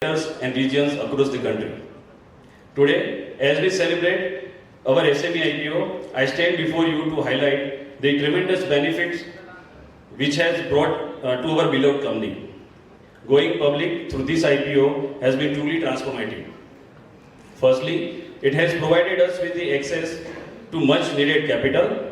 and regions across the country. Today, as we celebrate our SME IPO, I stand before you to highlight the tremendous benefits which has brought to our beloved company. Going public through this IPO has been truly transformative. Firstly, it has provided us with the access to much needed capital,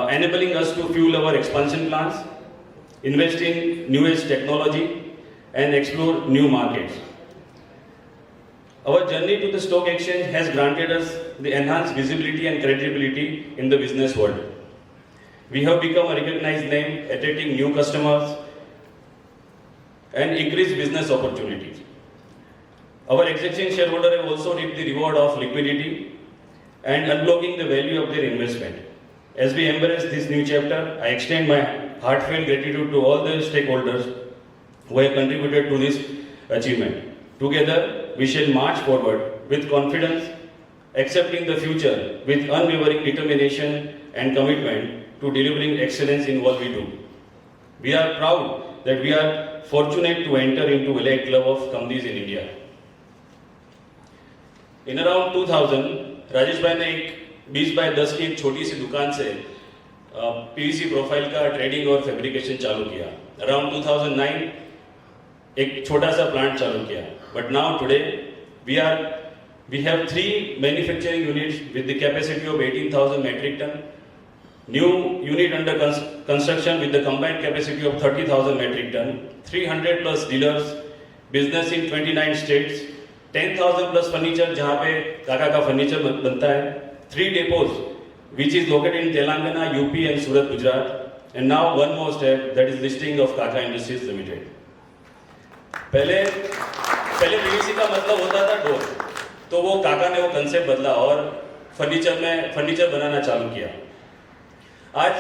enabling us to fuel our expansion plans, invest in newest technology, and explore new markets. Our journey to the stock exchange has granted us the enhanced visibility and credibility in the business world. We have become a recognized name, attracting new customers and increased business opportunities. Our existing shareholders have also reaped the reward of liquidity and unlocking the value of their investment. As we embrace this new chapter, I extend my heartfelt gratitude to all the stakeholders who have contributed to this achievement. Together, we shall march forward with confidence, accepting the future with unwavering determination and commitment to delivering excellence in what we do. We are proud that we are fortunate to enter into elite club of companies in India. In around 2000, Rajesh भाई ने एक 20 bye 10 की एक छोटी सी दुकान से PVC profile का trading और फैब्रिकेशन चालू किया. अराउंड 2009 एक छोटा सा प्लांट चालू किया. But now today we have 3 manufacturing units with the capacity of 18,000 metric ton, new unit under construction with the combined capacity of 30,000 metric ton, 300 plus dealers, business in 29 states, 10,000 plus furniture जहाँ पे काका का furniture बनता है, 3 depots which is located in Telangana, UP and Surat, Gujarat, and now one more step, that is listing of Kaka Industries Limited. पहले PVC का मतलब होता था डोर, तो वो काका ने वो कंसेप्ट बदला और फर्नीचर बनाना चालू किया. आज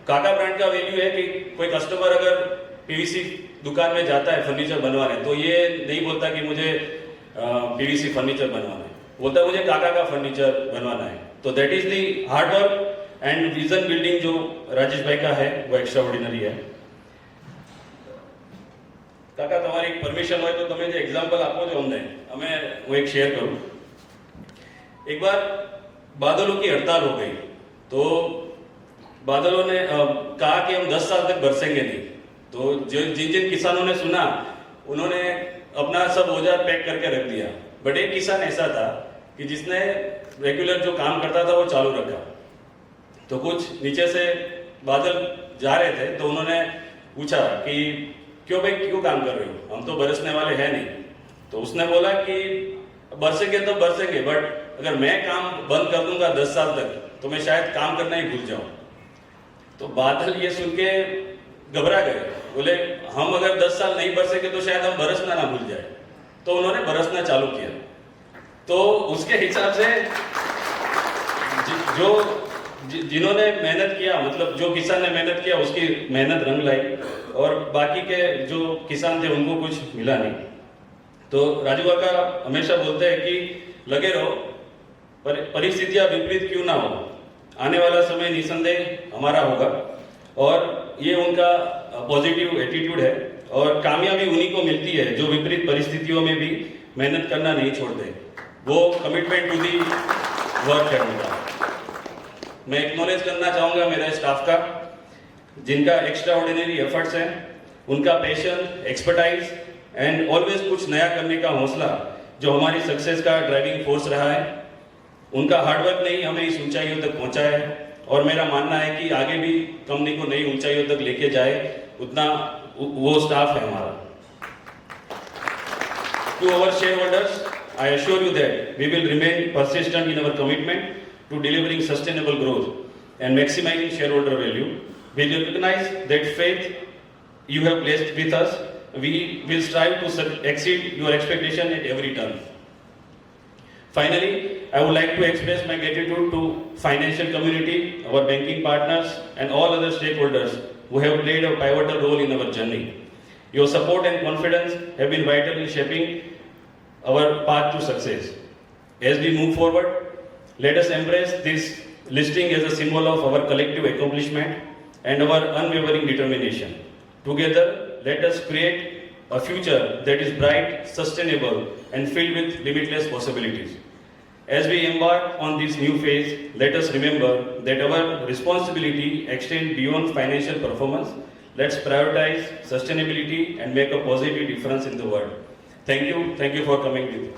काका ब्रांड का वैल्यू है कि कोई कस्टमर अगर पीवीसी दुकान में जाता है फर्नीचर बनवाने, तो ये नहीं बोलता कि मुझे पीवीसी फर्नीचर बनवाना है, बोलता है मुझे काका का फर्नीचर बनवाना है. तो that is the hard work and vision building जो राजेश भाई का है वो एक्स्ट्रा ऑर्डिनरी है. કાકા તમારી પરમિશન હોય તો તમે જે એક્ઝામ્પલ આપો છો અમને હું એક શેર કરું. एक बार बादलों की हड़ताल हो गई, तो बादलों ने कहा कि हम 10 साल तक बरसेंगे नहीं. तो जिन किसानों ने सुना उन्होंने अपना सब औजार पैक करके रख दिया. बट एक किसान ऐसा था कि जिसने रेगुलर जो काम करता था वो चालू रखा. तो कुछ नीचे से बादल जा रहे थे, तो उन्होंने पूछा कि क्यों भाई क्यों काम कर रहे हो, हम तो बरसने वाले हैं नहीं. तो उसने बोला कि बरसेंगे तो बरसेंगे, बट अगर मैं काम बंद कर दूंगा 10 साल तक तो मैं शायद काम करना ही भूल जाऊं. तो बादल ये सुन के घबरा गए, बोले हम अगर 10 साल नहीं बरसेंगे तो शायद हम बरसना ना भूल जाए. तो उन्होंने बरसना चालू किया. तो उसके हिसाब से जो जिन्होंने मेहनत किया, मतलब जो किसान ने मेहनत किया उसकी मेहनत रंग लाई, और बाकी के जो किसान थे उनको कुछ मिला नहीं. तो राजू काका हमेशा बोलते हैं कि लगे रहो, पर परिस्थितियां विपरीत क्यों ना हो, आने वाला समय निसंदेह हमारा होगा. और ये उनका पॉजिटिव एटीट्यूड है, और कामयाबी उन्हीं को मिलती है जो विपरीत परिस्थितियों में भी मेहनत करना नहीं छोड़ते. वो कमिटमेंट टू दी वर्क है उनका. मैं एक्नॉलेज करना चाहूँगा मेरे स्टाफ का, जिनका एक्स्ट्रा ऑर्डिनरी एफर्ट्स हैं, उनका पैशन, एक्सपर्टाइज एंड ऑलवेज कुछ नया करने का हौसला जो हमारी सक्सेस का ड्राइविंग फोर्स रहा है. उनका हार्डवर्क नहीं हमें इस ऊंचाइयों तक पहुंचा है, और मेरा मानना है कि आगे भी कंपनी को नई ऊंचाइयों तक लेके जाए, उतना वो स्टाफ है हमारा. To our shareholders, I assure you that we will remain persistent in our commitment to delivering sustainable growth and maximizing shareholder value. We recognize that faith you have placed with us. We will strive to exceed your expectation at every turn. Finally, I would like to express my gratitude to financial community, our banking partners, and all other stakeholders who have played a pivotal role in our journey. Your support and confidence have been vital in shaping our path to success. As we move forward, let us embrace this listing as a symbol of our collective accomplishment and our unwavering determination. Together, let us create a future that is bright, sustainable, and filled with limitless possibilities. As we embark on this new phase, let us remember that our responsibility extends beyond financial performance. Let's prioritize sustainability and make a positive difference in the world. Thank you for coming with me.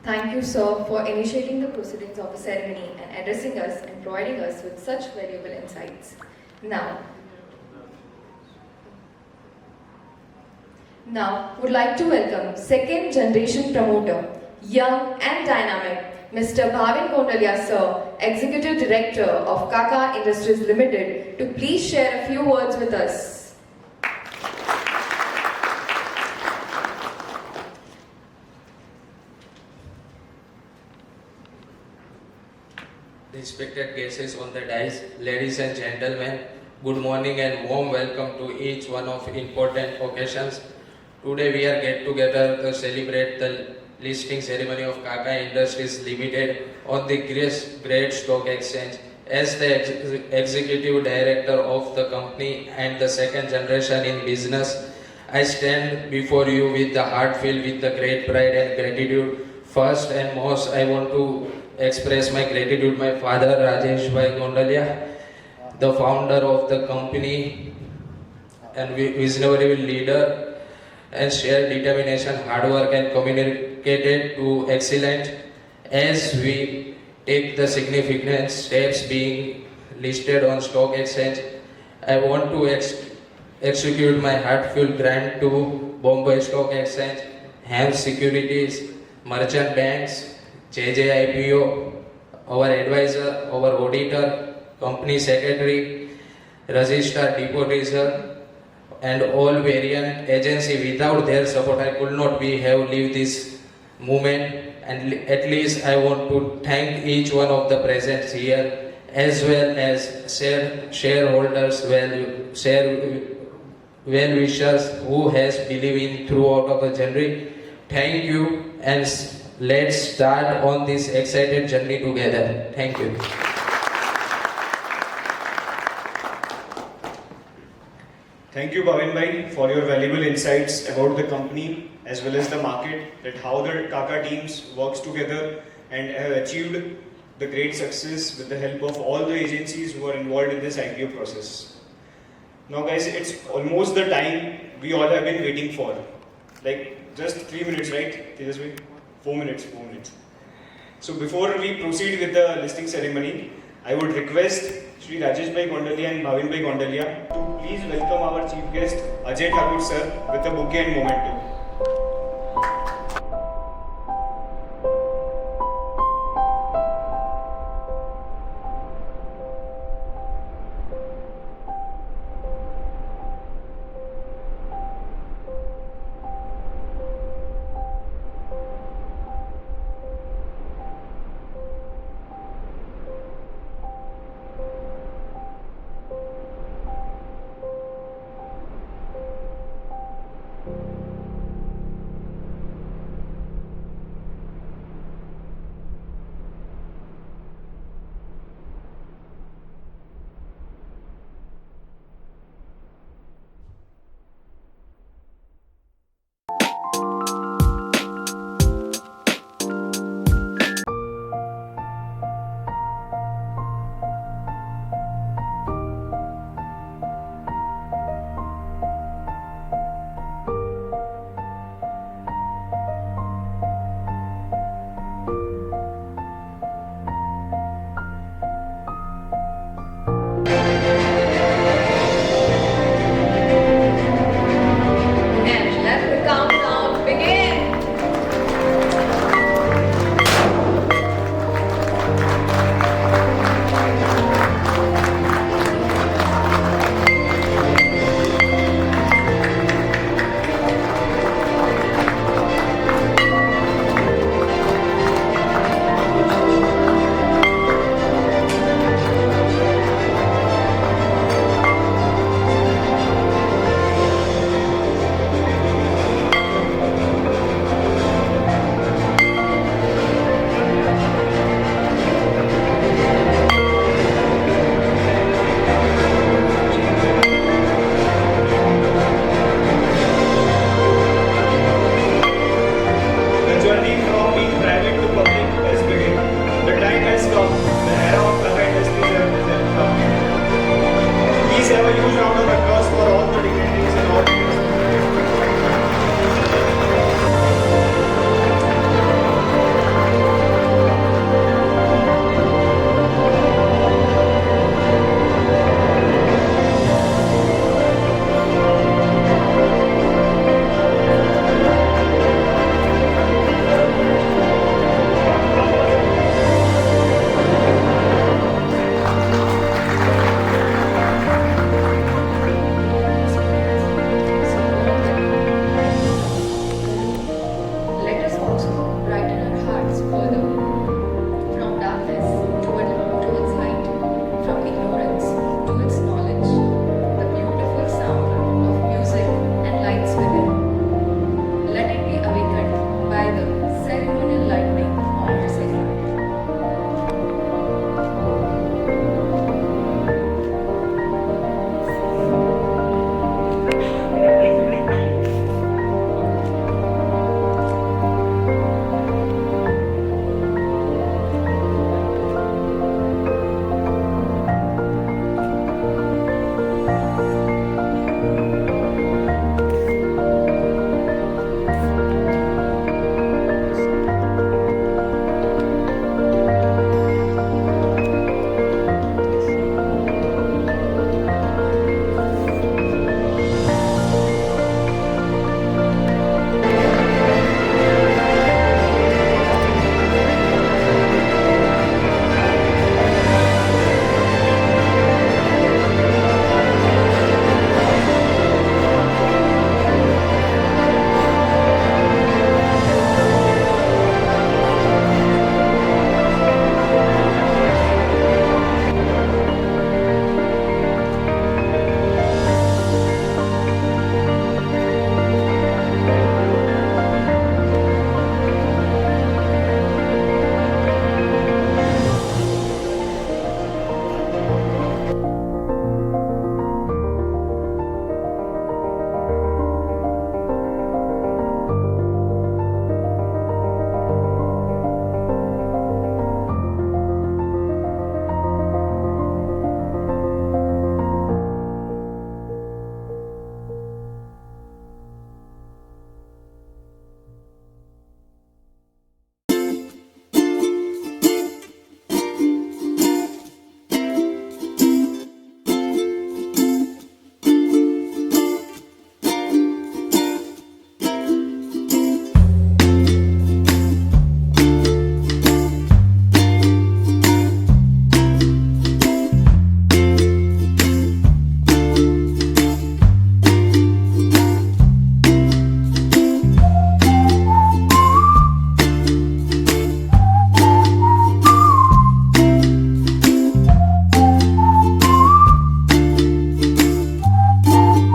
Thank you, sir, for initiating the proceedings of the ceremony and addressing us and providing us with such valuable insights. Now, would like to welcome second generation promoter, young and dynamic, Mr. Bhavin Kondalia, sir, Executive Director of Kaka Industries Limited, to please share a few words with us. Respected guests on the dais, ladies and gentlemen, good morning and warm welcome to each one of important occasions. Today we are get together to celebrate the listing ceremony of Kaka Industries Limited on the great stock exchange. As the executive director of the company and the second generation in business, I stand before you with the heart filled with the great pride and gratitude. First and most, I want to express my gratitude to my father Rajesh Bhai Kondalia, the founder of the company and visionary leader, and shared determination, hard work and communicated to excellence as we take the significant steps being listed on stock exchange. I want to execute my heartfelt grant to Bombay Stock Exchange, Ham Securities, Merchant Banks, JJIPO, our advisor, our auditor, company secretary, registrar, depositor, and all variant agency. Without their support, I could not have lived this moment. And at least I want to thank each one of the present here, as well as shareholders, well-wishers who has believed in throughout of the journey. Thank you, and let's start on this excited journey together. Thank you. Thank you, Bhavin Bhai, for your valuable insights about the company as well as the market, that how the Kaka teams works together and have achieved the great success with the help of all the agencies who are involved in this IPO process. Now guys, it's almost the time we all have been waiting for. Like just 3 minutes, right? Tejasvi? 4 minutes. So before we proceed with the listing ceremony, I would request Shri Rajesh Bhai Kondalia and Bhavin Bhai Kondalia to please welcome our chief guest Ajay Thakur sir with a bouquet and memento.